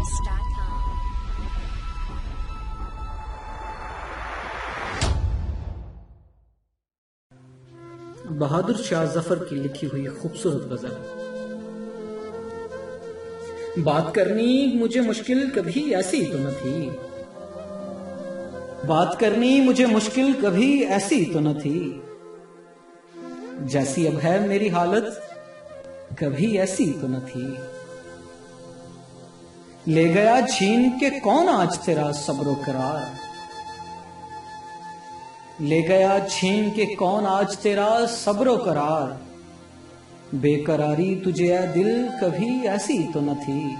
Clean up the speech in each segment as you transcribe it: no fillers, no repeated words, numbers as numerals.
StarTime Bahadur Shah Zafar की लिखी हुई खूबसूरत गजल। बात करनी मुझे मुश्किल कभी ऐसी तो न थी, बात करनी मुझे मुश्किल कभी ऐसी तो न थी, जैसी अब है मेरी हालत कभी ऐसी तो न थी। ले गया छीन के कौन आज तेरा सब्रो करार, ले गया छीन के कौन आज तेरा सब्रो करार, बेकरारी तुझे ऐ दिल कभी ऐसी तो न थी।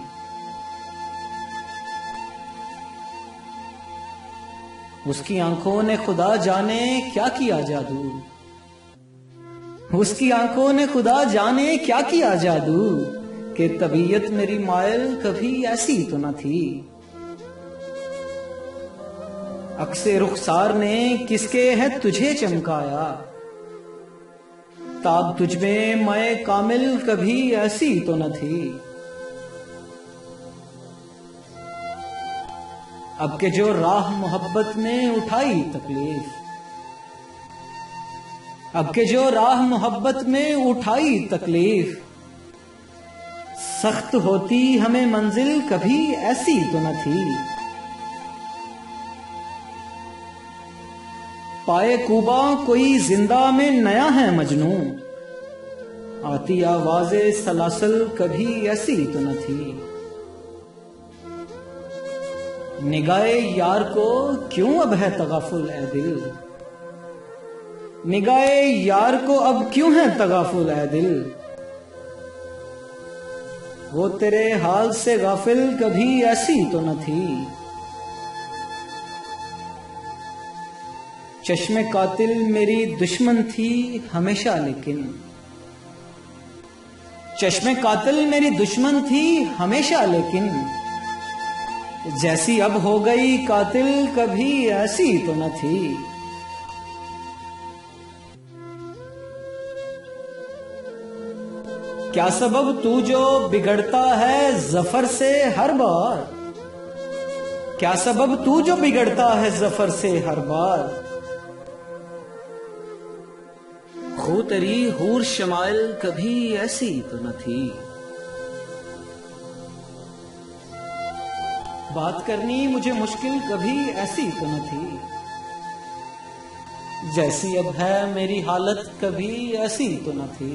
उसकी आंखों ने खुदा जाने क्या किया जादू, उसकी आंखों ने खुदा जाने क्या किया जादू, कि तबीयत मेरी मायल कभी ऐसी तो न थी। अक्से रुखसार ने किसके है तुझे चमकाया, ताब तुझमें मैं कामिल कभी ऐसी तो न थी। अब के जो राह मोहब्बत में उठाई तकलीफ, अब के जो राह मोहब्बत में उठाई तकलीफ, सख्त होती हमें मंजिल कभी ऐसी तो न थी। पाए कूबा कोई जिंदा में नया है मजनू, आती आवाज़े सलासल कभी ऐसी तो न थी। निगाहे यार को क्यों अब है तगाफुल ए दिल, निगाहे यार को अब क्यों है तगाफुल ए दिल, वो तेरे हाल से गाफिल कभी ऐसी तो न थी। चश्मे कातिल मेरी दुश्मन थी हमेशा लेकिन, चश्मे कातिल मेरी दुश्मन थी हमेशा लेकिन, जैसी अब हो गई कातिल कभी ऐसी तो न थी। क्या सबब तू जो बिगड़ता है जफर से हर बार, क्या सबब तू जो बिगड़ता है जफर से हर बार, खो तेरी हूर शमाइल कभी ऐसी तो न थी। बात करनी मुझे मुश्किल कभी ऐसी तो न थी, जैसी अब है मेरी हालत कभी ऐसी तो न थी।